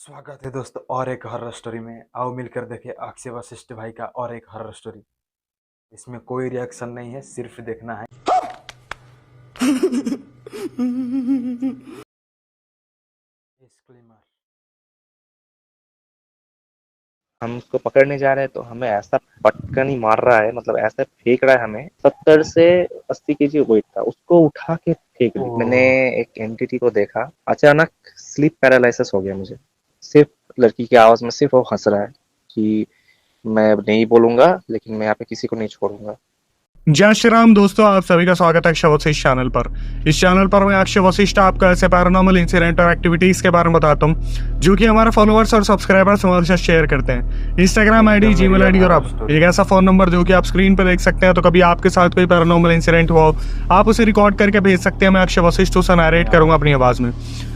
स्वागत है दोस्तों और एक हॉरर स्टोरी में। आओ मिलकर देखें अक्षय वशिष्ठ भाई का और एक हॉरर स्टोरी। इसमें कोई रिएक्शन नहीं है, सिर्फ देखना है। डिस्क्लेमर। हम उसको पकड़ने जा रहे हैं तो हमें ऐसा पटकन ही मार रहा है, मतलब ऐसा फेंक रहा है। हमें 70 से 80 केजी वेट था, उसको उठा के फेंक दिया। मैंने एक एंटिटी को देखा, अचानक स्लीप पैरालिसिस हो गया मुझे। सिर्फ लड़की की आवाज में सिर्फ वो हंस रहा है कि मैं नहीं बोलूंगा, लेकिन मैं यहाँ पे किसी को नहीं छोड़ूंगा। जय श्री राम दोस्तों, आप सभी का स्वागत है अक्षय वशिष्ठ चैनल पर। इस चैनल पर मैं अक्षय वशिष्ठ आपको ऐसे पैरानॉर्मल इंसिडेंट और एक्टिविटीज के बारे में बताता हूँ जो कि हमारे फॉलोअर्स और सब्सक्राइबर्स हमारे साथ शेयर करते हैं। इंस्टाग्राम आईडी, जीमेल आईडी और अब एक ऐसा फोन नंबर जो कि आप स्क्रीन पर देख सकते हैं। तो कभी आपके साथ कोई पैरानॉर्मल इंसिडेंट हुआ हो, आप उसे रिकॉर्ड करके भेज सकते हैं। मैं अक्षय वशिष्ठ उसे नरेट करूंगा अपनी आवाज में।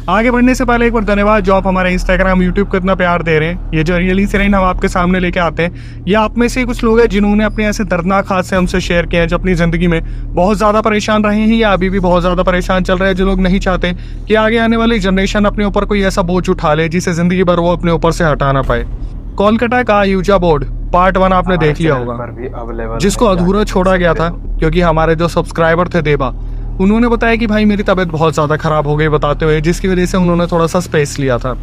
आगे बढ़ने से पहले एक बार धन्यवाद जो आप हमारे इंस्टाग्राम, यूट्यूब को इतना प्यार दे रहे हैं। ये जो रियल इंसिडेंट हम आपके सामने लेके आते हैं, ये आप में से कुछ लोग हैं जिन्होंने अपने ऐसे दर्दनाक हादसे हमसे शेयर किए हैं, जो अपनी जिंदगी में बहुत ज्यादा परेशान रहे हैं या अभी भी बहुत ज्यादा परेशान चल रहे हैं। जो लोग नहीं चाहते कि आगे आने वाली जनरेशन अपने ऊपर कोई ऐसा बोझ उठा ले जिसे जिंदगी भर वो अपने ऊपर से हटा ना पाए। कोलकाता का यूजा बोर्ड पार्ट 1 आपने देख लिया होगा, जिसको अधूरा छोड़ा गया था क्योंकि हमारे जो सब्सक्राइबर थे देवा, उन्होंने बताया कि भाई मेरी तबीयत बहुत ज़्यादा ख़राब हो गई बताते हुए, जिसकी वजह से उन्होंने थोड़ा सा स्पेस लिया था।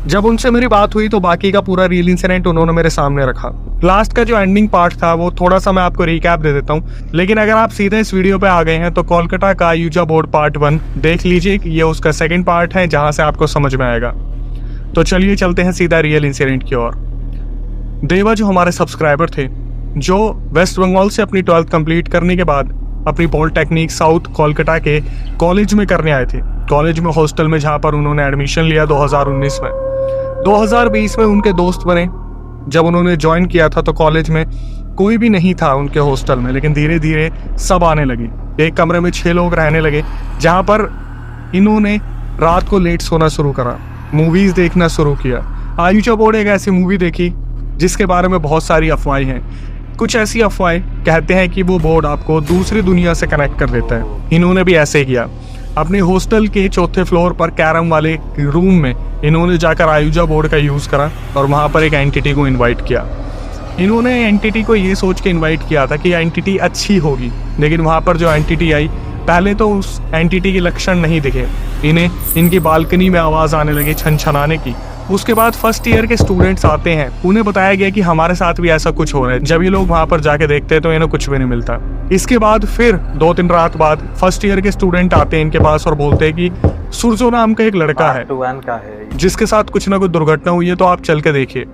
जब उनसे मेरी बात हुई तो बाकी का पूरा रियल इंसिडेंट उन्होंने मेरे सामने रखा। लास्ट का जो एंडिंग पार्ट था वो थोड़ा सा मैं आपको रिकैप दे देता हूँ, लेकिन अगर आप सीधे इस वीडियो पे आ गए हैं तो कोलकाता का यूजा बोर्ड पार्ट 1 देख लीजिए। ये उसका सेकेंड पार्ट है जहाँ से आपको समझ में आएगा। तो चलिए चलते हैं सीधा रियल इंसिडेंट की ओर। देवा जो हमारे सब्सक्राइबर थे, जो वेस्ट बंगाल से अपनी 12th कंप्लीट करने के बाद अपनी पॉलिटेक्निक साउथ कोलकाता के कॉलेज में करने आए थे। कॉलेज में हॉस्टल में जहाँ पर उन्होंने एडमिशन लिया 2019 में। 2020 में उनके दोस्त बने। जब उन्होंने ज्वाइन किया था तो कॉलेज में कोई भी नहीं था उनके हॉस्टल में, लेकिन धीरे धीरे सब आने लगे। एक कमरे में 6 लोग रहने लगे, जहाँ पर इन्होंने रात को लेट सोना शुरू करा, मूवीज़ देखना शुरू किया। आयुजा बोर्ड एक ऐसी मूवी देखी जिसके बारे में बहुत सारी अफवाहें हैं। कुछ ऐसी अफवाहें कहते हैं कि वो बोर्ड आपको दूसरी दुनिया से कनेक्ट कर देता है। इन्होंने भी ऐसे ही किया। अपने हॉस्टल के 4थे फ्लोर पर कैरम वाले रूम में इन्होंने जाकर आयुजा बोर्ड का यूज़ करा और वहाँ पर एक एंटिटी को इनवाइट किया। इन्होंने एंटिटी को ये सोच के इनवाइट किया था कि एंटिटी अच्छी होगी, लेकिन वहाँ पर जो एंटिटी आई, पहले तो उस एंटिटी के लक्षण नहीं दिखे। इन्हें इनकी बालकनी में आवाज़ आने लगी छनछनाने की। उसके बाद फर्स्ट ईयर के स्टूडेंट्स आते हैं, उन्हें बताया गया कि हमारे साथ भी ऐसा कुछ हो रहा है। जब ये लोग वहाँ पर जाके देखते हैं तो इन्हें कुछ भी नहीं मिलता। इसके बाद फिर 2-3 रात बाद फर्स्ट ईयर के स्टूडेंट आते हैं इनके पास और बोलते हैं कि सुरजो नाम का एक लड़का है जिसके साथ कुछ ना कुछ दुर्घटना हुई है, तो आप चल के देखिए।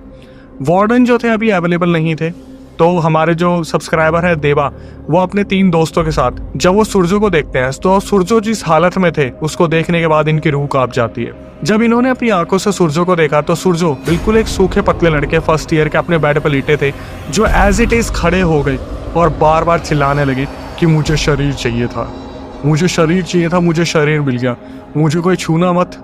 वार्डन जो थे अभी अवेलेबल नहीं थे, तो हमारे जो सब्सक्राइबर है देवा, वो अपने 3 दोस्तों के साथ जब वो सुरजो को देखते हैं तो सुरजो जिस हालत में थे उसको देखने के बाद इनकी रूह कांप जाती है। जब इन्होंने अपनी आंखों से सुरजो को देखा तो सुरजो बिल्कुल एक सूखे पतले लड़के फर्स्ट ईयर के अपने बेड पर लेटे थे, जो एज इट इज खड़े हो गए और बार बार चिल्लाने लगे कि मुझे शरीर चाहिए था, मुझे शरीर चाहिए था, मुझे शरीर मिल गया, मुझे कोई छूना मत,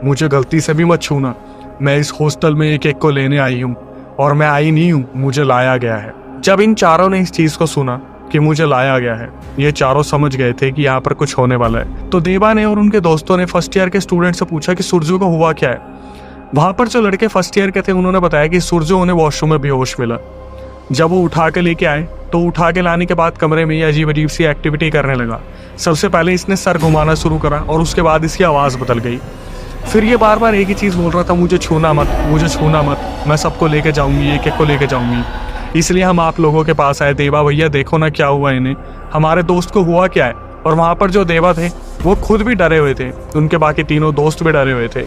मुझे गलती से भी मत छूना। मैं इस हॉस्टल में एक को लेने आई हूँ और मैं आई नहीं हूँ, मुझे लाया गया है। जब इन चारों ने इस चीज़ को सुना कि मुझे लाया गया है, ये चारों समझ गए थे कि यहाँ पर कुछ होने वाला है। तो देवा ने और उनके दोस्तों ने फर्स्ट ईयर के स्टूडेंट से पूछा कि सुरजो को हुआ क्या है। वहाँ पर जो लड़के फर्स्ट ईयर के थे उन्होंने बताया कि सुरजो उन्हें वॉशरूम में बेहोश मिला। जब वो उठा के लेके आए तो उठा के लाने के बाद कमरे में ये अजीब अजीब सी एक्टिविटी करने लगा। सबसे पहले इसने सर घुमाना शुरू करा और उसके बाद इसकी आवाज़ बदल गई। फिर ये बार बार एक ही चीज़ बोल रहा था, मुझे छूना मत, मुझे छूना मत, मैं सबको लेके जाऊँगी, एक को लेके जाऊँगी, इसलिए हम आप लोगों के पास आए। देवा भैया देखो ना क्या हुआ इन्हें, हमारे दोस्त को हुआ क्या है। और वहाँ पर जो देवा थे वो खुद भी डरे हुए थे, उनके बाकी तीनों दोस्त भी डरे हुए थे।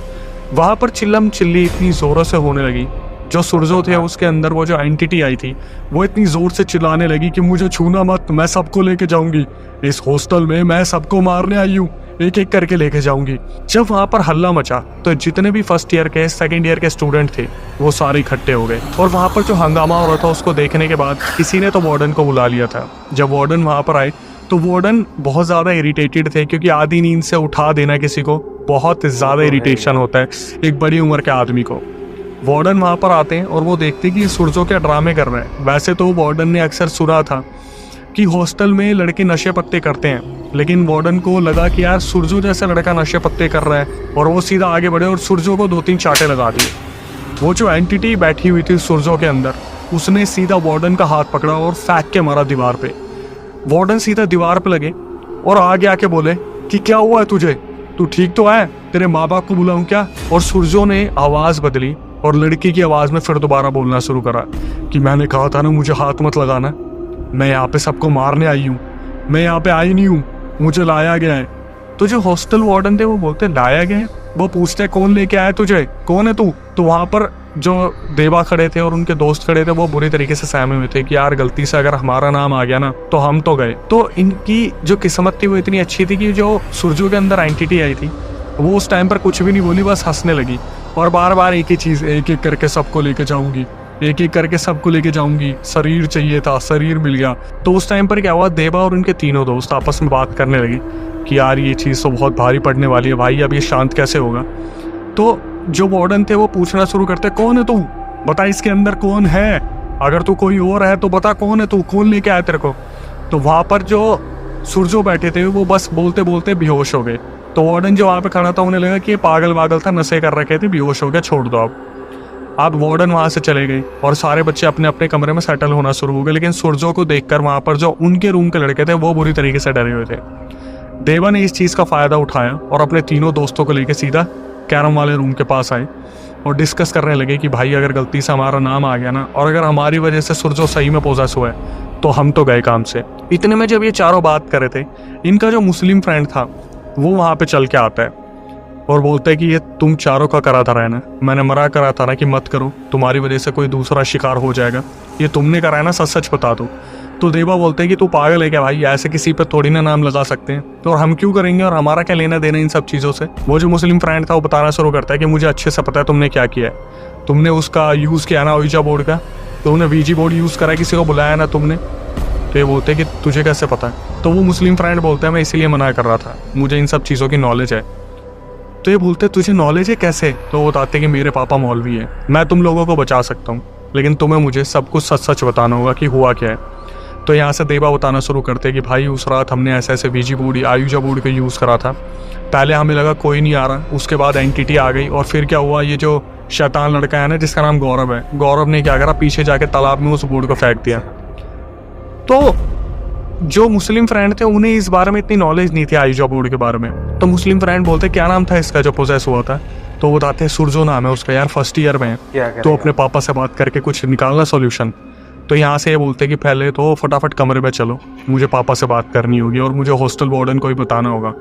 वहाँ पर चिल्लम चिल्ली इतनी ज़ोरों से होने लगी, जो सुरजो थे उसके अंदर वो जो एंटिटी आई थी वो इतनी ज़ोर से चिल्लाने लगी कि मुझे छूना मत, मैं सबको लेके जाऊँगी, इस हॉस्टल में मैं सबको मारने आई हूँ, एक एक करके लेके जाऊंगी। जब वहाँ पर हल्ला मचा तो जितने भी फर्स्ट ईयर के, सेकंड ईयर के स्टूडेंट थे वो सारे इकट्ठे हो गए। और वहाँ पर जो हंगामा हो रहा था उसको देखने के बाद किसी ने तो वार्डन को बुला लिया था। जब वार्डन वहाँ पर आए तो वार्डन बहुत ज़्यादा इरिटेटेड थे, क्योंकि आधी नींद से उठा देना किसी को बहुत ज़्यादा इरिटेशन होता है एक बड़ी उम्र के आदमी को। वार्डन वहाँ पर आते हैं और वो देखते कि सुरजो क्या ड्रामे कर रहे हैं। वैसे तो वार्डन ने अक्सर सुना था कि हॉस्टल में लड़के नशे पत्ते करते हैं, लेकिन वार्डन को लगा कि यार सुरजो जैसा लड़का नशे पत्ते कर रहा है, और वो सीधा आगे बढ़े और सुरजो को 2-3 चाटे लगा दिए। वो जो एंटिटी बैठी हुई थी सुरजो के अंदर, उसने सीधा वार्डन का हाथ पकड़ा और फेंक के मारा दीवार पे। वार्डन सीधा दीवार पे लगे और आगे आके बोले कि क्या हुआ है तुझे, तू ठीक तो है, तेरे माँ बाप को बुलाऊं क्या? और सुरजो ने आवाज बदली और लड़की की आवाज में फिर दोबारा बोलना शुरू करा कि मैंने कहा था ना मुझे हाथ मत लगाना, मैं यहाँ पे सबको मारने आई हूँ, मैं यहाँ पे आई नहीं हूँ, मुझे लाया गया है। तो जो हॉस्टल वार्डन थे वो बोलते लाया गया है? वो पूछते कौन लेके आया तुझे, कौन है तू? तो वहां पर जो देवा खड़े थे और उनके दोस्त खड़े थे वो बुरी तरीके से सहमे हुए थे कि यार गलती से अगर हमारा नाम आ गया ना तो हम तो गए। तो इनकी जो किस्मत थी वो इतनी अच्छी थी कि जो सुरजू के अंदर एंटिटी आई थी वो उस टाइम पर कुछ भी नहीं बोली, बस हंसने लगी और बार बार एक ही चीज, एक एक करके सबको लेके जाऊंगी, एक एक करके सबको लेके जाऊंगी, शरीर चाहिए था, शरीर मिल गया। तो उस टाइम पर क्या हुआ, देवा और उनके तीनों दोस्त आपस में बात करने लगे कि यार ये चीज़ तो बहुत भारी पड़ने वाली है भाई, अब ये शांत कैसे होगा। तो जो वार्डन थे वो पूछना शुरू करते कौन है तू, बता इसके अंदर कौन है, अगर तू कोई और है तो बता कौन है तू, कौन लेके आया तेरे को। तो वहां पर जो सुरजो बैठे थे वो बस बोलते बोलते बेहोश हो गए। तो वार्डन जो वहां पे खड़ा था उन्हें लगा कि ये पागल वागल था, नशे कर रखे थे, बेहोश हो गया, छोड़ दो अब वार्डन वहां से चले गए और सारे बच्चे अपने अपने कमरे में सेटल होना शुरू हो गए। लेकिन सुरजो को देखकर वहां पर जो उनके रूम के लड़के थे वो बुरी तरीके से डरे हुए थे। देवा ने इस चीज का फायदा उठाया और अपने तीनों दोस्तों को लेकर सीधा कैरम वाले रूम के पास आए और डिस्कस करने लगे कि भाई अगर गलती से हमारा नाम आ गया ना और अगर हमारी वजह से सुरजो सही में पोजेस हुआ है तो हम तो गए काम से। इतने में जब ये चारों बात कर रहे थे, इनका जो मुस्लिम फ्रेंड था वो वहां पे चल के आता है और बोलता है कि ये तुम चारों का करा था रहना, मैंने मना करा था ना कि मत करो, तुम्हारी वजह से कोई दूसरा शिकार हो जाएगा, ये तुमने करा है ना, सच सच बता दो। तो देवा बोलते हैं कि तू पागल है क्या भाई, ऐसे किसी पे थोड़ी ना नाम लगा सकते हैं, तो और हम क्यों करेंगे और हमारा क्या लेना देना इन सब चीज़ों से। वो जो मुस्लिम फ्रेंड था वो बताना शुरू करता है कि मुझे अच्छे से पता है तुमने क्या किया है, तुमने उसका यूज़ किया ना ओइजा बोर्ड का, तुमने वीजी बोर्ड यूज़ करा, किसी को बुलाया ना तुमने। तो ये बोलते हैं कि तुझे कैसे पता है। तो वो मुस्लिम फ्रेंड बोलता है मैं इसीलिए मना कर रहा था, मुझे इन सब चीज़ों की नॉलेज है। तो ये बोलते तुझे नॉलेज है कैसे? तो वो बताते कि मेरे पापा मौलवी है, मैं तुम लोगों को बचा सकता हूँ लेकिन तुम्हें मुझे सब कुछ सच सच बताना होगा कि हुआ क्या है। तो यहाँ से देवा बताना शुरू करते कि भाई उस रात हमने ऐसे ऐसे वीजी बोर्ड आयुजा बोर्ड का यूज़ करा था, पहले हमें लगा कोई नहीं आ रहा, उसके बाद एंटिटी आ गई और फिर क्या हुआ, ये जो शैतान लड़का है ना जिसका नाम गौरव है, गौरव ने क्या करा, पीछे जाके तालाब में उस बोर्ड को फेंक दिया। तो जो मुस्लिम फ्रेंड थे उन्हें इस बारे में इतनी नॉलेज नहीं थी आयुजा बोर्ड के बारे में। तो मुस्लिम फ्रेंड बोलते क्या नाम था इसका जो पोजेस हुआ था? तो वो बताते सुरजो नाम है उसका, यार फर्स्ट ईयर में है, तो अपने पापा से बात करके कुछ निकालना सॉल्यूशन। तो यहाँ से ये बोलते कि पहले तो फटाफट कमरे में चलो, मुझे पापा से बात करनी होगी और मुझे हॉस्टल वार्डन को ही बताना होगा।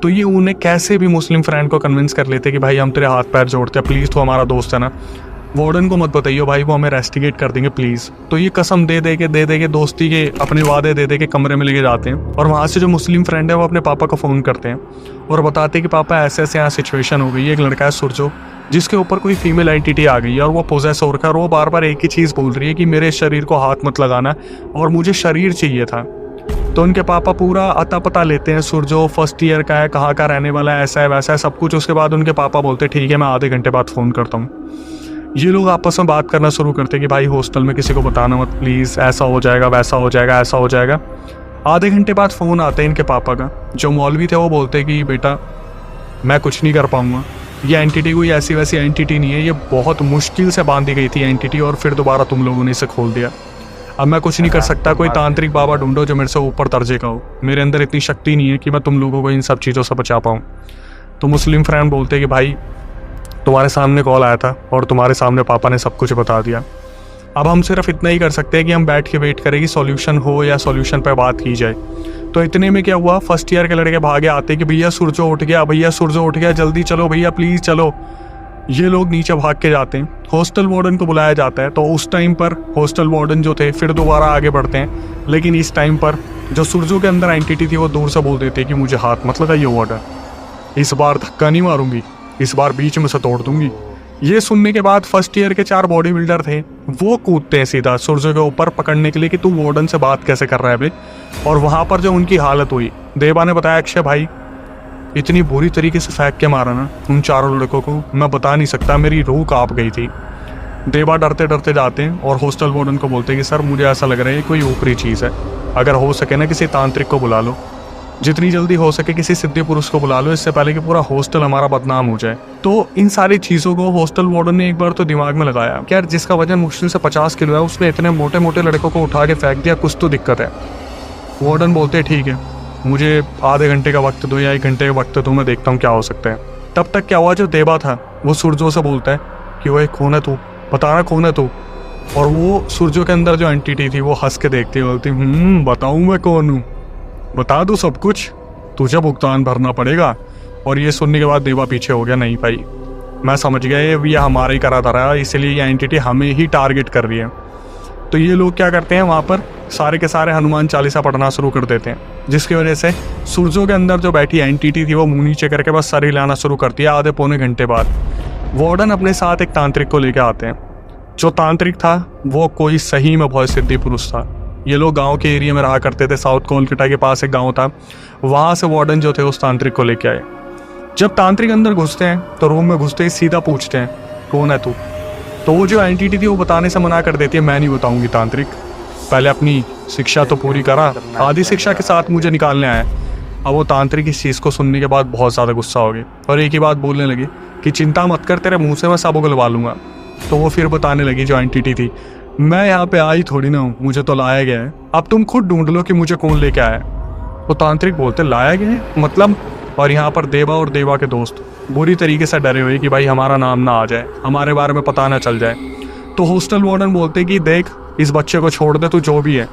तो ये उन्हें कैसे भी मुस्लिम फ्रेंड को कन्विंस कर लेते कि भाई हम तेरे हाथ पैर जोड़ते हैं, प्लीज़ तो हमारा दोस्त है ना, वार्डन को मत बताइए भाई, वो हमें रेस्टिगेट कर देंगे प्लीज़। तो ये कसम दे दे के दोस्ती के अपने वादे दे के कमरे में लेके जाते हैं और वहाँ से जो मुस्लिम फ्रेंड है वो अपने पापा को फ़ोन करते हैं और बताते हैं कि पापा ऐसे ऐसे यहाँ सिचुएशन हो गई है, एक लड़का है सुरजो जिसके ऊपर कोई फीमेल एंटिटी आ गई है और वो पोजेस हो रखा है और वो बार बार एक ही चीज़ बोल रही है कि मेरे शरीर को हाथ मत लगाना और मुझे शरीर चाहिए था। तो उनके पापा पूरा अता पता लेते हैं, सुरजो फर्स्ट ईयर का है, कहाँ का रहने वाला है, ऐसा है वैसा है सब कुछ। उसके बाद उनके पापा बोलते ठीक है मैं आधे घंटे बाद फ़ोन करता हूँ। ये लोग आपस में बात करना शुरू करते कि भाई हॉस्टल में किसी को बताना मत प्लीज़, ऐसा हो जाएगा वैसा हो जाएगा ऐसा हो जाएगा। आधे घंटे बाद फ़ोन आता है इनके पापा का, जो मौलवी थे वो बोलते कि बेटा मैं कुछ नहीं कर पाऊँगा, ये एंटिटी कोई ऐसी वैसी एंटिटी नहीं है, ये बहुत मुश्किल से बांधी गई थी एंटिटी और फिर दोबारा तुम लोगों ने इसे खोल दिया, अब मैं कुछ नहीं कर सकता, कोई तांत्रिक बाबा ढूंढो जो मेरे से ऊपर दर्जे का हो, मेरे अंदर इतनी शक्ति नहीं है कि मैं तुम लोगों को इन सब चीज़ों से बचा पाऊँ। तो मुस्लिम फ्रेंड बोलते कि भाई तुम्हारे सामने कॉल आया था और तुम्हारे सामने पापा ने सब कुछ बता दिया, अब हम सिर्फ इतना ही कर सकते हैं कि हम बैठ के वेट करें कि सॉल्यूशन हो या सॉल्यूशन पर बात की जाए। तो इतने में क्या हुआ, फर्स्ट ईयर के लड़के भागे आते कि भैया सुरजो उठ गया, भैया सुरजो उठ गया, जल्दी चलो भैया प्लीज़ चलो। ये लोग नीचे भाग के जाते हैं, हॉस्टल वार्डन को बुलाया जाता है। तो उस टाइम पर हॉस्टल वार्डन जो थे फिर दोबारा आगे बढ़ते हैं, लेकिन इस टाइम पर जो सुरजो के अंदर एंटिटी थी वो दूर से बोल देती है कि मुझे हाथ मत लगाइए वार्डन, इस बार धक्का नहीं मारूंगी, इस बार बीच में से तोड़ दूंगी। ये सुनने के बाद फर्स्ट ईयर के 4 बॉडी बिल्डर थे वो कूदते हैं सीधा सुरजो के ऊपर पकड़ने के लिए कि तू वार्डन से बात कैसे कर रहा है बे। और वहाँ पर जो उनकी हालत हुई, देवा ने बताया अक्षय भाई इतनी बुरी तरीके से फेंक के मारा ना उन चारों लड़कों को, मैं बता नहीं सकता, मेरी रूह कांप गई थी। देवा डरते डरते जाते हैं और हॉस्टल वार्डन को बोलते हैं कि सर मुझे ऐसा लग रहा है कोई ऊपरी चीज़ है, अगर हो सके ना किसी तांत्रिक को बुला लो। जितनी जल्दी हो सके किसी सिद्धि पुरुष को बुला लो, इससे पहले कि पूरा हॉस्टल हमारा बदनाम हो जाए। तो इन सारी चीज़ों को हॉस्टल वार्डन ने एक बार तो दिमाग में लगाया कि यार जिसका वजन मुश्किल से 50 किलो है उसने इतने मोटे मोटे लड़कों को उठा के फेंक दिया, कुछ तो दिक्कत है। वार्डन बोलते ठीक है, मुझे आधे घंटे का वक्त दो या 1 घंटे का वक्त दो, मैं देखता हूँ क्या हो सकता है। तब तक क्या हुआ, जो देवा था वो सूरजो से बोलता है कि वो कौन है तू, बताना कौन है तू। और वो सूरजो के अंदर जो एंटिटी थी वो हंस के देखती बोलती बताऊँ मैं कौन हूँ, बता दूँ सब कुछ, तुझे भुगतान भरना पड़ेगा। और ये सुनने के बाद देवा पीछे हो गया, नहीं भाई मैं समझ गया ये हमारा ही करा धरा है, इसलिए ये एंटिटी हमें ही टारगेट कर रही है। तो ये लोग क्या करते हैं, वहाँ पर सारे के सारे हनुमान चालीसा पढ़ना शुरू कर देते हैं, जिसकी वजह से सूरजों के अंदर जो बैठी एंटिटी थी वो मुंह नीचे करके बस सर हिलाना शुरू करती है। आधे पौने घंटे बाद वार्डन अपने साथ एक तांत्रिक को लेकर आते हैं। जो तांत्रिक था वो कोई सही में बहुत सिद्धि पुरुष था। ये लोग गांव के एरिया में रहा करते थे, साउथ कोलकाता के पास एक गांव था, वहाँ से वार्डन जो थे उस तांत्रिक को लेके आए। जब तांत्रिक अंदर घुसते हैं तो रूम में घुसते ही सीधा पूछते हैं कौन है तू। तो वो जो एंटिटी थी वो बताने से मना कर देती है, मैं नहीं बताऊंगी तांत्रिक, पहले अपनी शिक्षा तो पूरी करा, आधी शिक्षा के साथ मुझे निकालने आया। अब वो तांत्रिक इस चीज़ को सुनने के बाद बहुत ज़्यादा गुस्सा हो गई और एक ही बात बोलने लगी कि चिंता मत कर, तेरे मुंह से मैं सब उगलवा लूँगा। तो वो फिर बताने लगी जो एंटिटी थी, मैं यहाँ पे आई थोड़ी ना हूँ, मुझे तो लाया गया है, अब तुम खुद ढूंढ लो कि मुझे कौन लेके आया। वो तांत्रिक बोलते लाया गया है मतलब। और यहाँ पर देवा और देवा के दोस्त बुरी तरीके से डरे हुए कि भाई हमारा नाम ना आ जाए, हमारे बारे में पता ना चल जाए। तो हॉस्टल वार्डन बोलते कि देख इस बच्चे को छोड़ दे, तू जो भी है।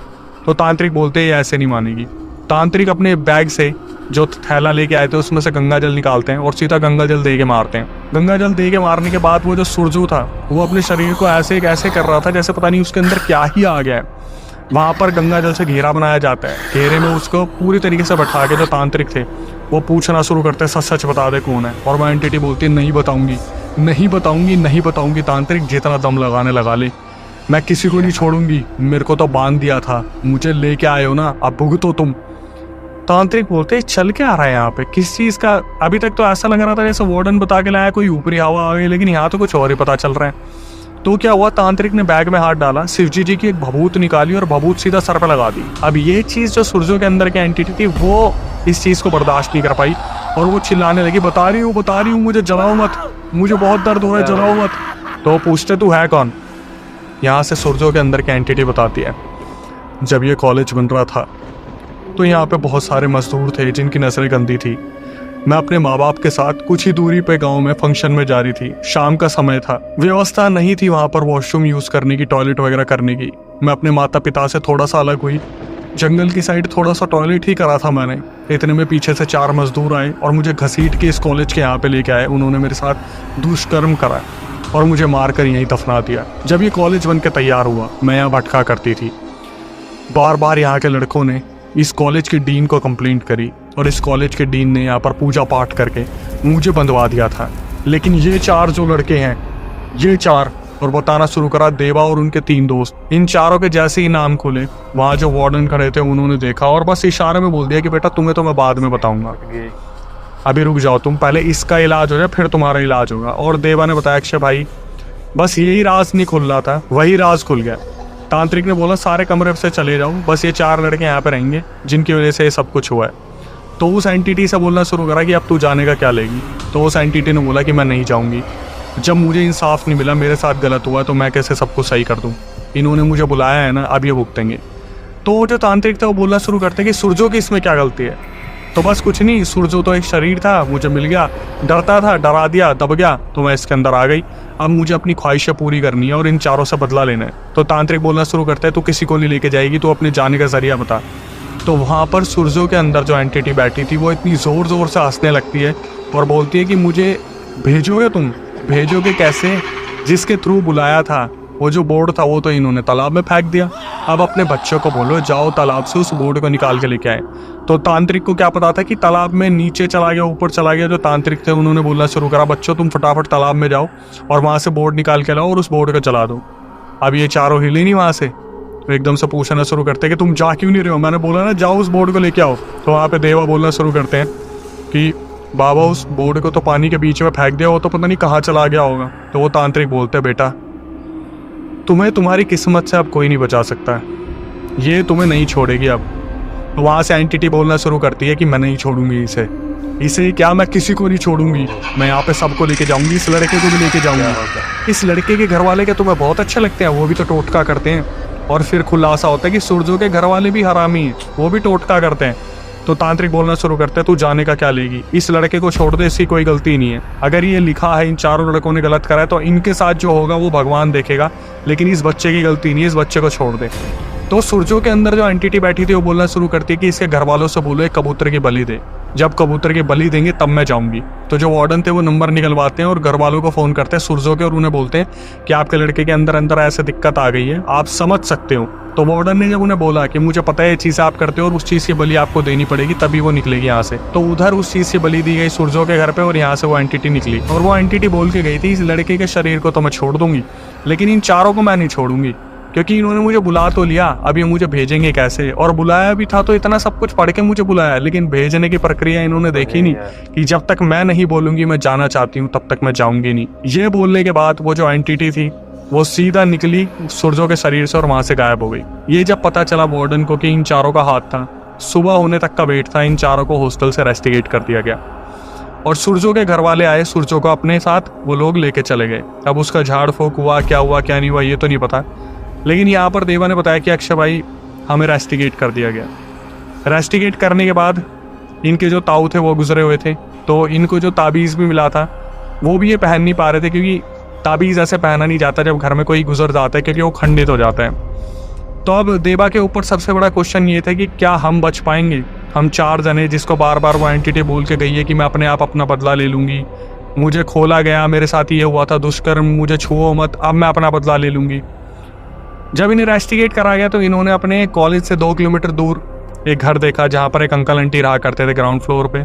तो तांत्रिक बोलते ये ऐसे नहीं मानेगी। तांत्रिक अपने बैग से जो थैला लेके आए थे उसमें से गंगा जल निकालते हैं और सीधा गंगा जल दे के मारते हैं। गंगा जल दे के मारने के बाद वो जो सूरजू था वो अपने शरीर को ऐसे कर रहा था जैसे पता नहीं उसके अंदर क्या ही आ गया है। वहाँ पर गंगा जल से घेरा बनाया जाता है, घेरे में उसको पूरी तरीके से बैठा के जो तांत्रिक थे वो पूछना शुरू करते हैं सच सच बता दे कौन है। और वो एंटिटी बोलती है नहीं बताऊंगी, नहीं बताऊंगी, नहीं बताऊंगी। तांत्रिक जितना दम लगाने लगा ले, मैं किसी को नहीं छोड़ूंगी, मेरे को तो बांध दिया था, मुझे लेके आए हो ना, अब भुगतो तुम। तांत्रिक बोलते चल के आ रहा है यहाँ पे किस चीज़ का। अभी तक तो ऐसा लग रहा था जैसे वार्डन बता के लाया कोई ऊपरी हवा आ गई, लेकिन यहाँ तो कुछ और ही पता चल रहा है। तो क्या हुआ, तांत्रिक ने बैग में हाथ डाला, शिवजी जी की एक भभूत निकाली और भभूत सीधा सर पे लगा दी। अब ये चीज़ जो सूरजों के अंदर की एंटिटी थी वो इस चीज़ को बर्दाश्त नहीं कर पाई और वो चिल्लाने लगी बता रही हूँ मुझे जलाओ मत, मुझे बहुत दर्द हो रहा है, जलाओ मत। तो पूछते तू है कौन। यहाँ से सूरजों के अंदर की एंटिटी बताती है जब ये कॉलेज बन रहा था तो यहाँ पे बहुत सारे मजदूर थे जिनकी नजरें गंदी थी। मैं अपने माँ बाप के साथ कुछ ही दूरी पे गांव में फंक्शन में जा रही थी, शाम का समय था, व्यवस्था नहीं थी वहाँ पर वॉशरूम यूज़ करने की, टॉयलेट वगैरह करने की। मैं अपने माता पिता से थोड़ा सा अलग हुई, जंगल की साइड थोड़ा सा टॉयलेट ही करा था मैंने। इतने में पीछे से 4 मजदूर आए और मुझे घसीट के इस कॉलेज के यहाँ पे लेके आए। उन्होंने मेरे साथ दुष्कर्म करा और मुझे मार कर यहीं दफना दिया। जब ये कॉलेज बन के तैयार हुआ मैं यहाँ भटका करती थी। बार बार यहाँ के लड़कों ने इस कॉलेज के डीन को कंप्लेंट करी और इस कॉलेज के डीन ने यहाँ पर पूजा पाठ करके मुझे बंधवा दिया था। लेकिन ये 4 जो लड़के हैं, ये 4, और बताना शुरू करा देवा और उनके 3 दोस्त। इन चारों के जैसे ही नाम खुले वहाँ जो वार्डन खड़े थे उन्होंने देखा और बस इशारे में बोल दिया कि बेटा तुम्हें तो मैं बाद में बताऊंगा, अभी रुक जाओ तुम, पहले इसका इलाज हो जाए फिर तुम्हारा इलाज होगा। और देवा ने बताया अक्षय भाई बस यही राज नहीं खुल रहा था, वही राज खुल गया। तांत्रिक ने बोला सारे कमरे से चले जाओ, बस ये 4 लड़के यहाँ पे रहेंगे जिनकी वजह से ये सब कुछ हुआ है। तो उस एंटिटी से बोलना शुरू करा कि अब तू जाने का क्या लेगी। तो उस एंटिटी ने बोला कि मैं नहीं जाऊँगी, जब मुझे इंसाफ नहीं मिला, मेरे साथ गलत हुआ, तो मैं कैसे सब कुछ सही कर दूँ। इन्होंने मुझे बुलाया है ना, अब ये भुगतेंगे। तो जो तांत्रिक था वो बोलना शुरू करते कि सूरजों की इसमें क्या गलती है। तो बस कुछ नहीं, सूरजो तो एक शरीर था, मुझे मिल गया, डरता था, डरा दिया, दब गया, तो मैं इसके अंदर आ गई। अब मुझे अपनी ख्वाहिशें पूरी करनी है और इन 4 से बदला लेना है। तो तांत्रिक बोलना शुरू करता है तू किसी को नहीं लेके जाएगी, तो अपने जाने का जरिया बता। तो वहाँ पर सूरजों के अंदर जो एंटिटी बैठी थी वो इतनी ज़ोर ज़ोर से हंसने लगती है और बोलती है कि मुझे भेजोगे तुम, भेजोगे कैसे, जिसके थ्रू बुलाया था वो जो बोर्ड था वो तो इन्होंने तालाब में फेंक दिया। अब अपने बच्चों को बोलो जाओ तालाब से उस बोर्ड को निकाल के लेके आए। तो तांत्रिक को क्या पता था कि तालाब में नीचे चला गया, ऊपर चला गया। जो तांत्रिक थे उन्होंने बोलना शुरू करा बच्चों तुम फटाफट तालाब में जाओ और वहाँ से बोर्ड निकाल के लाओ और उस बोर्ड को जला दो। अब ये 4 हिले नहीं वहाँ से, तो एकदम से पूछना शुरू करते कि तुम जा क्यों नहीं रहे हो। मैंने बोला ना जाओ उस बोर्ड को लेके आओ। तो वहाँ पे देवा बोलना शुरू करते हैं कि बाबा उस बोर्ड को तो पानी के बीच में फेंक दिया, वो तो पता नहीं कहाँ चला गया होगा। तो वो तांत्रिक बोलते बेटा तुम्हें तुम्हारी किस्मत से अब कोई नहीं बचा सकता है, ये तुम्हें नहीं छोड़ेगी अब। तो वहाँ से एंटिटी बोलना शुरू करती है कि मैं नहीं छोड़ूंगी इसे क्या, मैं किसी को नहीं छोड़ूंगी, मैं यहाँ पे सबको लेके जाऊंगी, इस लड़के को भी लेके जाऊंगी। इस लड़के के घर वाले के तुम्हें बहुत अच्छे लगते हैं, वो भी तो टोटका करते हैं। और फिर खुलासा होता है कि सुरजो के घर वाले भी हरामी हैं, वो भी टोटका करते हैं। तो तांत्रिक बोलना शुरू करते हैं, तू जाने का क्या लेगी, इस लड़के को छोड़ दे, इसकी कोई गलती नहीं है। अगर ये लिखा है इन चारों लड़कों ने गलत करा है तो इनके साथ जो होगा वो भगवान देखेगा, लेकिन इस बच्चे की गलती नहीं है, इस बच्चे को छोड़ दे। तो सुरजो के अंदर जो एंटिटी बैठी थी वो बोलना शुरू करती है कि इसके घर वालों से बोलो एक कबूतर की बलि दे, जब कबूतर की बलि देंगे तब मैं जाऊंगी। तो जो वार्डन थे वो नंबर निकलवाते हैं और घर वालों को फोन करते हैं सुरजो के, और उन्हें बोलते हैं कि आपके लड़के के अंदर अंदर ऐसे दिक्कत आ गई है, आप समझ सकते हो। तो वार्डन ने जब उन्हें बोला कि मुझे पता है ये चीज़ आप करते हो और उस चीज़ की बलि आपको देनी पड़ेगी तभी वो निकलेगी यहाँ से, तो उधर उस चीज़ की बलि दी गई सुरजो के घर पे और यहाँ से वो एंटिटी निकली। और वो एंटिटी बोल के गई थी इस लड़के के शरीर को तो मैं छोड़ दूंगी, लेकिन इन चारों को मैं नहीं छोड़ूंगी, क्योंकि इन्होंने मुझे बुला तो लिया, अब ये मुझे भेजेंगे कैसे, और बुलाया भी था तो इतना सब कुछ पढ़ के मुझे बुलाया, लेकिन भेजने की प्रक्रिया इन्होंने देखी नहीं कि जब तक मैं नहीं बोलूंगी मैं जाना चाहती हूँ तब तक मैं जाऊंगी नहीं। ये बोलने के बाद वो जो एंटिटी थी वो सीधा निकली सुरजो के शरीर से और वहां से गायब हो गई। ये जब पता चला वार्डन को कि इन चारों का हाथ था, सुबह होने तक का वेट था, इन चारों को हॉस्टल से रेस्टिगेट कर दिया गया और सुरजो के घर वाले आए, सुरजो को अपने साथ वो लोग लेके चले गए। अब उसका झाड़ फूक हुआ क्या नहीं हुआ ये तो नहीं पता, लेकिन यहाँ पर देवा ने बताया कि अक्षय भाई हमें रेस्टिगेट कर दिया गया। रेस्टिगेट करने के बाद इनके जो ताऊ थे वो गुजरे हुए थे, तो इनको जो ताबीज़ भी मिला था वो भी ये पहन नहीं पा रहे थे, क्योंकि ताबीज़ ऐसे पहना नहीं जाता जब घर में कोई गुजर जाता है, क्योंकि वो खंडित हो जाता है। तो अब देवा के ऊपर सबसे बड़ा क्वेश्चन ये था कि क्या हम बच पाएंगे, हम चार जने जिसको बार बार वो एंटिटी बोल के गई है कि मैं अपने आप अपना बदला ले लूँगी, मुझे खोला गया, मेरे साथ ये हुआ था दुष्कर्म, मुझे छुओ मत, अब मैं अपना बदला ले लूँगी। जब इन्हें रेस्टिगेट करा गया तो इन्होंने अपने कॉलेज से 2 किलोमीटर दूर एक घर देखा जहाँ पर एक अंकल आंटी रहा करते थे ग्राउंड फ्लोर पे।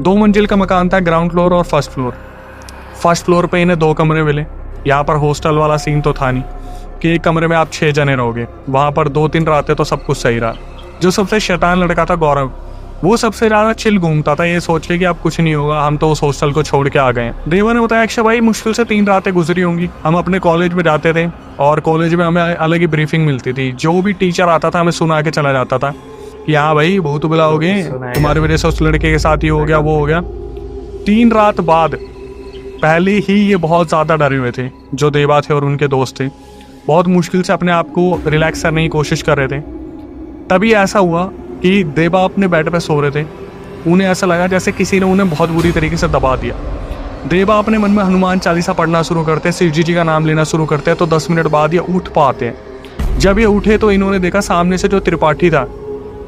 2 मंजिल का मकान था, ग्राउंड फ्लोर और फर्स्ट फ्लोर। फर्स्ट फ्लोर पे इन्हें 2 कमरे मिले। यहाँ पर हॉस्टल वाला सीन तो था नहीं कि एक कमरे में आप 6 जने रहोगे, वहाँ पर 2-3 रातें तो सब कुछ सही रहा। जो सबसे शैतान लड़का था गौरव, वो सबसे ज़्यादा चिल घूमता था, ये सोच के कि अब कुछ नहीं होगा, हम तो उस हॉस्टल को छोड़ के आ गए। देवा ने बताया अक्षय भाई मुश्किल से 3 रातें गुजरी होंगी। हम अपने कॉलेज में जाते थे और कॉलेज में हमें अलग ही ब्रीफिंग मिलती थी, जो भी टीचर आता था हमें सुना के चला जाता था कि हाँ भाई भूत बुलाओगे, तुम्हारी वजह से उस लड़के के साथ ये हो गया वो हो गया। 3 रात बाद पहले ही ये बहुत ज़्यादा डरे हुए थे, जो देवा थे और उनके दोस्त थे, बहुत मुश्किल से अपने आप को रिलैक्स करने की कोशिश कर रहे थे। तभी ऐसा हुआ कि देवा अपने बेड पे सो रहे थे, उन्हें ऐसा लगा जैसे किसी ने उन्हें बहुत बुरी तरीके से दबा दिया। देवा अपने मन में हनुमान चालीसा पढ़ना शुरू करते हैं, शिव जी का नाम लेना शुरू करते हैं, तो 10 मिनट बाद ये उठ पाते हैं। जब ये उठे तो इन्होंने देखा सामने से जो त्रिपाठी था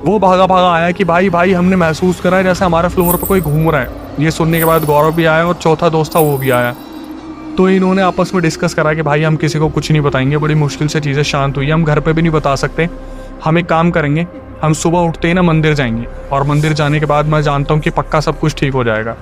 वो भागा भागा आया कि भाई भाई हमने महसूस करा जैसे हमारे फ्लोर पर कोई घूम रहा है। ये सुनने के बाद गौरव भी आया और चौथा दोस्त था वो भी आया। तो इन्होंने आपस में डिस्कस करा कि भाई हम किसी को कुछ नहीं बताएंगे, बड़ी मुश्किल से चीज़ें शांत हुई, हम घर पे भी नहीं बता सकते, हम एक काम करेंगे, हम सुबह उठते ही ना मंदिर जाएंगे और मंदिर जाने के बाद मैं जानता हूँ कि पक्का सब कुछ ठीक हो जाएगा।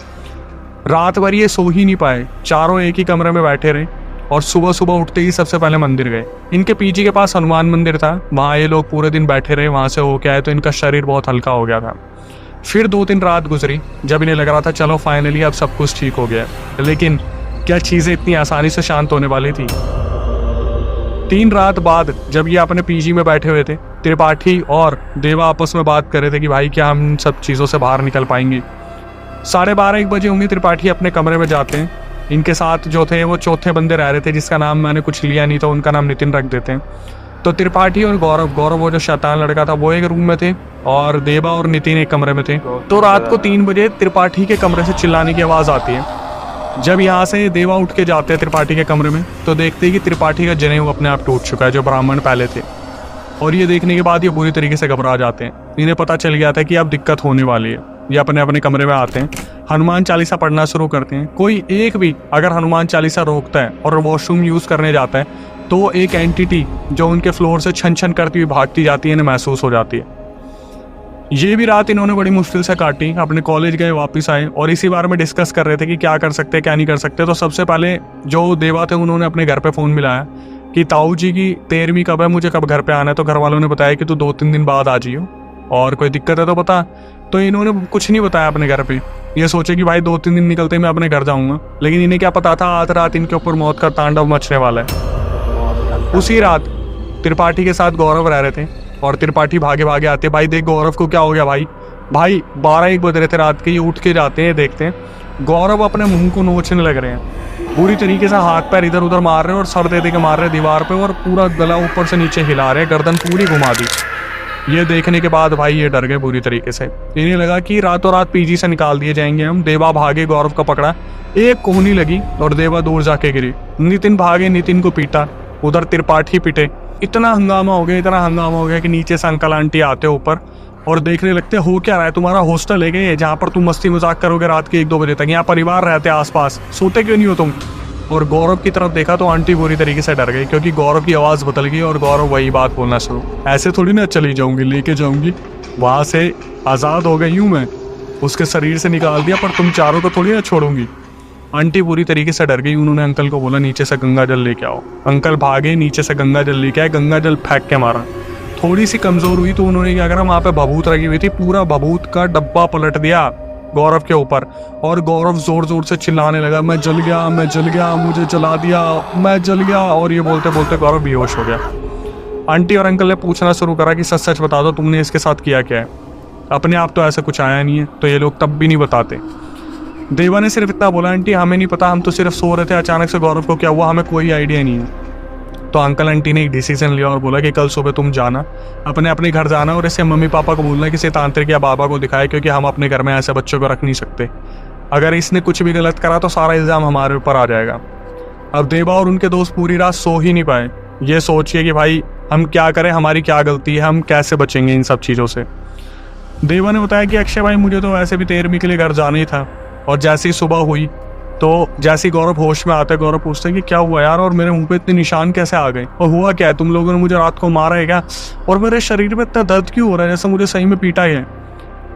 रात भर ये सो ही नहीं पाए, चारों एक ही कमरे में बैठे रहे और सुबह सुबह उठते ही सबसे पहले मंदिर गए। इनके पीजी के पास हनुमान मंदिर था, वहाँ ये लोग पूरे दिन बैठे रहे, वहाँ से होके आए तो इनका शरीर बहुत हल्का हो गया था। फिर 2-3 रात गुजरी जब इन्हें लग रहा था चलो फाइनली अब सब कुछ ठीक हो गया, लेकिन क्या चीज़ें इतनी आसानी से शांत होने वाली थी। 3 रात बाद जब ये अपने पीजी में बैठे हुए थे, त्रिपाठी और देवा आपस में बात कर रहे थे कि भाई क्या हम सब चीज़ों से बाहर निकल पाएंगे। 12:30-1 बजे होंगे, त्रिपाठी अपने कमरे में जाते हैं। इनके साथ जो थे वो चौथे बंदे रह रहे थे जिसका नाम मैंने कुछ लिया नहीं तो उनका नाम नितिन रख देते हैं। तो त्रिपाठी और गौरव वो जो शैतान लड़का था वो एक रूम में थे और देवा और नितिन एक कमरे में थे। तो रात को 3 बजे त्रिपाठी के कमरे से चिल्लाने की आवाज़ आती है। जब यहाँ से देवा उठ के जाते हैं त्रिपाठी के कमरे में तो देखते हैं कि त्रिपाठी का जनेऊ अपने आप टूट चुका है, जो ब्राह्मण पहले थे। और ये देखने के बाद ये बुरी तरीके से घबरा जाते हैं। इन्हें पता चल गया था कि अब दिक्कत होने वाली है। ये अपने अपने कमरे में आते हैं, हनुमान चालीसा पढ़ना शुरू करते हैं। कोई एक भी अगर हनुमान चालीसा रोकता है और वॉशरूम यूज़ करने जाता है तो एक एंटिटी जो उनके फ्लोर से छन छन करती हुई भागती जाती है, इन्हें महसूस हो जाती है। ये भी रात इन्होंने बड़ी मुश्किल से काटी। अपने कॉलेज गए, वापस आए और इसी बारे में डिस्कस कर रहे थे कि क्या कर सकते हैं क्या नहीं कर सकते। तो सबसे पहले जो देवा थे उन्होंने अपने घर पे फ़ोन मिलाया कि ताऊ जी की 13वीं कब है, मुझे कब घर पे आना है। तो घर वालों ने बताया कि तू 2-3 दिन बाद आ जाइयो और कोई दिक्कत है तो बता। तो इन्होंने कुछ नहीं बताया अपने घर पे, ये सोचे कि भाई 2-3 दिन निकलते ही मैं अपने घर जाऊँगा, लेकिन इन्हें क्या पता था आध रात इनके ऊपर मौत का तांडव मचने वाला है। उसी रात त्रिपाठी के साथ गौरव रह रहे थे और त्रिपाठी भागे भागे आते, भाई देख गौरव को क्या हो गया भाई। भाई 12-1 बज रहे थे रात के, ये उठ के जाते हैं, देखते हैं गौरव अपने मुंह को नोचने लग रहे हैं, पूरी तरीके से हाथ पैर इधर उधर मार रहे हैं और सर दे के मार रहे हैं दीवार पे, और पूरा गला ऊपर से नीचे हिला रहे हैं, गर्दन पूरी घुमा दी। ये देखने के बाद भाई ये डर गए पूरी तरीके से, इन्हें लगा कि रातों रात पीजी से निकाल दिए जाएंगे हम। देवा भागे, गौरव को पकड़ा, एक कोहनी लगी और देवा दूर जाके गिरी। नितिन भागे, नितिन को पीटा, उधर त्रिपाठी पिटे। इतना हंगामा हो गया कि नीचे से अंकल आंटी आते ऊपर और देखने लगते, हो क्या रहा है, तुम्हारा हॉस्टल है क्या जहाँ पर तुम मस्ती मजाक करोगे रात के 1-2 बजे तक, यहाँ परिवार रहते आसपास, सोते क्यों नहीं हो तुम। और गौरव की तरफ देखा तो आंटी बुरी तरीके से डर गई, क्योंकि गौरव की आवाज़ बदल गई और गौरव वही बात बोलना शुरू, ऐसे थोड़ी ना चली जाऊंगी, लेके जाऊंगी, वहाँ से आज़ाद हो गई हूँ मैं, उसके शरीर से निकाल दिया, पर तुम चारों को थोड़ी ना छोड़ूंगी। आंटी पूरी तरीके से डर गई। उन्होंने अंकल को बोला नीचे से गंगा जल लेके आओ। अंकल भागे, नीचे से गंगा जल लेके आए, गंगा जल फेंक के मारा। थोड़ी सी कमज़ोर हुई तो उन्होंने क्या करा, वहाँ पे भभूत रखी हुई थी, पूरा भभूत का डब्बा पलट दिया गौरव के ऊपर, और गौरव जोर जोर से चिल्लाने लगा, मैं जल गया, मैं जल गया, मुझे जला दिया, मैं जल गया। और ये बोलते बोलते गौरव बेहोश हो गया। आंटी और अंकल ने पूछना शुरू करा कि सच सच बता दो, तुमने इसके साथ किया क्या है। अपने आप तो ऐसा कुछ आया नहीं है, तो ये लोग तब भी नहीं बताते। देवा ने सिर्फ इतना बोला, आंटी हमें नहीं पता, हम तो सिर्फ सो रहे थे, अचानक से गौरव को क्या हुआ हमें कोई आइडिया नहीं है। तो अंकल आंटी ने एक डिसीजन लिया और बोला कि कल सुबह तुम जाना, अपने अपने घर जाना, और इसे मम्मी पापा को बोलना किसी तांत्रिक या बाबा को दिखाए, क्योंकि हम अपने घर में ऐसे बच्चों को रख नहीं सकते। अगर इसने कुछ भी गलत करा तो सारा इल्ज़ाम हमारे ऊपर आ जाएगा। अब देवा और उनके दोस्त पूरी रात सो ही नहीं पाए, ये सोचिए कि भाई हम क्या करें, हमारी क्या गलती है, हम कैसे बचेंगे इन सब चीज़ों से। देवा ने बताया कि अक्षय भाई मुझे तो वैसे भी 13वीं के लिए घर जाना ही था, और जैसे ही सुबह हुई तो जैसे ही गौरव होश में आता है, गौरव पूछते हैं कि क्या हुआ यार, और मेरे मुंह पे इतने निशान कैसे आ गए, और हुआ क्या है, तुम लोगों ने मुझे रात को मारा है क्या, और मेरे शरीर में इतना दर्द क्यों हो रहा है जैसे मुझे सही में पीटा ही है।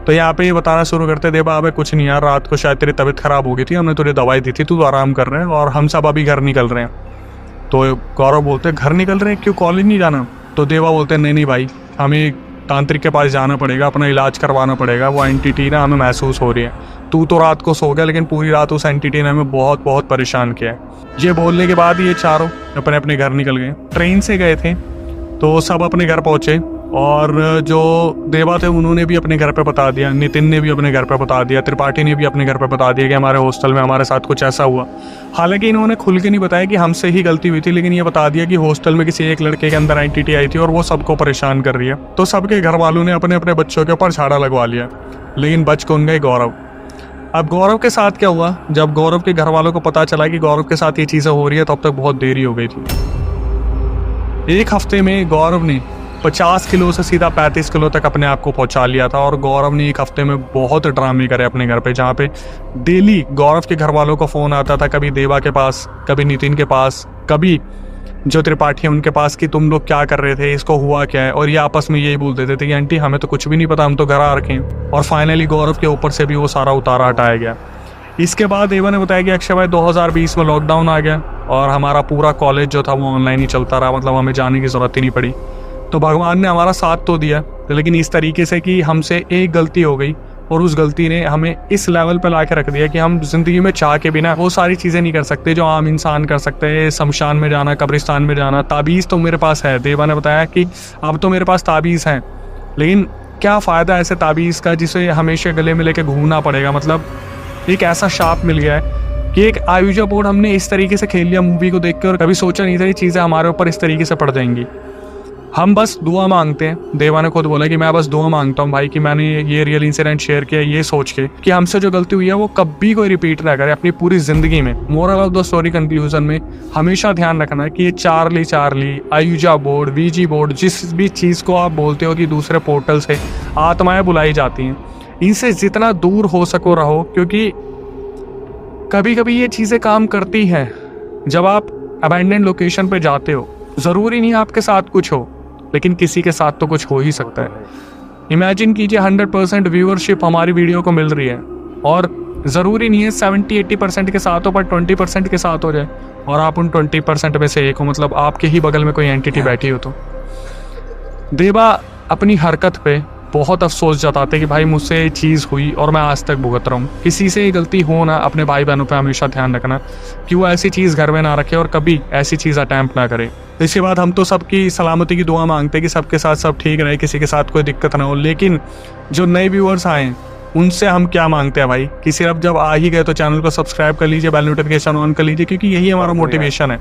तो यहाँ पे ये बताना शुरू करते, देवा अबे कुछ नहीं यार, रात को शायद तेरी तबीयत खराब हो गई थी, हमने तुझे दवाई दी थी, तू आराम कर रहे हैं, और हम सब अभी घर निकल रहे हैं। तो गौरव बोलते घर निकल रहे हैं, क्यों कॉलेज नहीं जाना। तो देवा बोलते नहीं भाई, हमें तांत्रिक के पास जाना पड़ेगा, अपना इलाज करवाना पड़ेगा, वो एंटिटी ना हमें महसूस हो रही है। तू तो रात को सो गया, लेकिन पूरी रात उस एंटिटी ने हमें बहुत बहुत परेशान किया है। ये बोलने के बाद ये चारों अपने अपने घर निकल गए। ट्रेन से गए थे तो सब अपने घर पहुंचे, और जो देवा थे उन्होंने भी अपने घर पे बता दिया, नितिन ने भी अपने घर पे बता दिया, त्रिपाठी ने भी अपने घर पे बता दिया कि हमारे हॉस्टल में हमारे साथ कुछ ऐसा हुआ। हालांकि इन्होंने खुल के नहीं बताया कि हमसे ही गलती हुई थी, लेकिन ये बता दिया कि हॉस्टल में किसी एक लड़के के अंदर एंटिटी आई थी और वो सबको परेशान कर रही है। तो सबके घर वालों ने अपने अपने बच्चों के ऊपर झाड़ा लगवा लिया, लेकिन बच कौन गए, गौरव। अब गौरव के साथ क्या हुआ, जब गौरव के घर वालों को पता चला कि गौरव के साथ ये चीज़ें हो रही है, तब तक बहुत देरी हो गई थी। एक हफ्ते में गौरव ने 50 किलो से सीधा 35 किलो तक अपने आप को पहुंचा लिया था, और गौरव ने एक हफ्ते में बहुत ड्रामे करे अपने घर पे, जहाँ पे डेली गौरव के घर वालों को फ़ोन आता था, कभी देवा के पास, कभी नितिन के पास, कभी जो त्रिपाठी है उनके पास, कि तुम लोग क्या कर रहे थे, इसको हुआ क्या है। और ये आपस में यही बोल देते थे कि आंटी हमें तो कुछ भी नहीं पता, हम तो घर आ रखे हैं। और फाइनली गौरव के ऊपर से भी वो सारा उतारा हटाया गया। इसके बाद देवा ने बताया कि अक्षय भाई 2020 में लॉकडाउन आ गया और हमारा पूरा कॉलेज जो था वो ऑनलाइन ही चलता रहा, मतलब हमें जाने की ज़रूरत ही नहीं पड़ी। तो भगवान ने हमारा साथ तो दिया, लेकिन इस तरीके से कि हमसे एक गलती हो गई, और उस गलती ने हमें इस लेवल पर ला के रख दिया कि हम ज़िंदगी में चाह के बिना वो सारी चीज़ें नहीं कर सकते जो आम इंसान कर सकते हैं। शमशान में जाना, कब्रिस्तान में जाना। ताबीज़ तो मेरे पास है, देवा ने बताया कि अब तो मेरे पास ताबीज़ हैं, लेकिन क्या फ़ायदा ऐसे ताबीज़ का जिसे हमेशा गले में लेके घूमना पड़ेगा। मतलब एक ऐसा शाप मिल गया है कि एक आयुजा बोर्ड हमने इस तरीके से खेल लिया मूवी को देख के, और कभी सोचा नहीं था ये चीज़ें हमारे ऊपर इस तरीके से पड़ जाएंगी। हम बस दुआ मांगते हैं। देवा ने खुद बोला कि मैं बस दुआ मांगता हूँ भाई कि मैंने ये रियल इंसिडेंट शेयर किया ये सोच के कि हमसे जो गलती हुई है वो कभी कोई रिपीट ना करे अपनी पूरी ज़िंदगी में। Moral of the story conclusion में हमेशा ध्यान रखना है कि ये चार्ली, आयुजा बोर्ड, वीजी बोर्ड, जिस भी चीज़ को आप बोलते हो कि दूसरे पोर्टल से आत्माएं बुलाई जाती हैं, इनसे जितना दूर हो सको रहो, क्योंकि कभी कभी ये चीज़ें काम करती हैं। जब आप अबैंडन लोकेशन पे जाते हो, ज़रूरी नहीं आपके साथ कुछ हो, लेकिन किसी के साथ तो कुछ हो ही सकता है। इमेजिन कीजिए 100% व्यूअरशिप हमारी वीडियो को मिल रही है, और ज़रूरी नहीं है 70-80% के साथ हो, पर 20% के साथ हो जाए, और आप उन 20% में से एक हो, मतलब आपके ही बगल में कोई एंटिटी बैठी हो। तो देवा अपनी हरकत पे बहुत अफसोस जताते कि भाई मुझसे ये चीज़ हुई और मैं आज तक भुगत रहा हूँ। किसी से ये गलती हो ना, अपने भाई बहनों पे हमेशा ध्यान रखना कि वो ऐसी चीज़ घर में ना रखे और कभी ऐसी चीज़ अटैम्प्ट ना करे। इसके बाद हम तो सबकी सलामती की दुआ मांगते हैं कि सबके साथ सब ठीक रहे, किसी के साथ कोई दिक्कत ना हो। लेकिन जो नए व्यूअर्स आए उनसे हम क्या मांगते हैं भाई कि सिर्फ जब आ ही गए तो चैनल को सब्सक्राइब कर लीजिए, बेल नोटिफिकेशन ऑन कर लीजिए, क्योंकि यही हमारा मोटिवेशन है।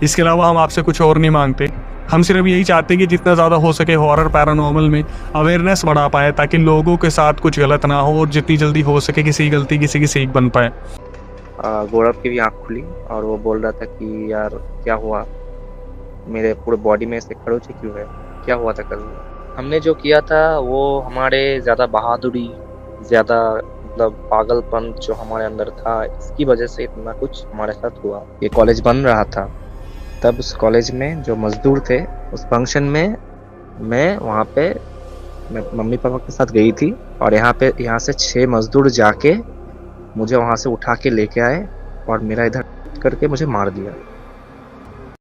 इसके अलावा हम आपसे कुछ और नहीं मांगते। हम सिर्फ यही चाहते हैं कि जितना ज़्यादा हो सके हॉरर पैरानॉर्मल में अवेयरनेस बढ़ा पाए, ताकि लोगों के साथ कुछ गलत ना हो और जितनी जल्दी हो सके किसी गलती किसी की सीख बन पाए। गौरव की भी आँख खुली और वो बोल रहा था कि यार क्या हुआ, मेरे पूरे बॉडी में से खरोंच क्यों है, क्या हुआ था कल। हमने जो किया था वो हमारे ज़्यादा बहादुरी, ज़्यादा मतलब पागलपन जो हमारे अंदर था, इसकी वजह से इतना कुछ हमारे साथ हुआ। ये कॉलेज बन रहा था, तब उस कॉलेज में जो मज़दूर थे उस फंक्शन में मैं वहाँ पे मैं मम्मी पापा के साथ गई थी और यहाँ से 6 मज़दूर जाके मुझे वहाँ से उठा के लेके आए और मेरा इधर करके मुझे मार दिया।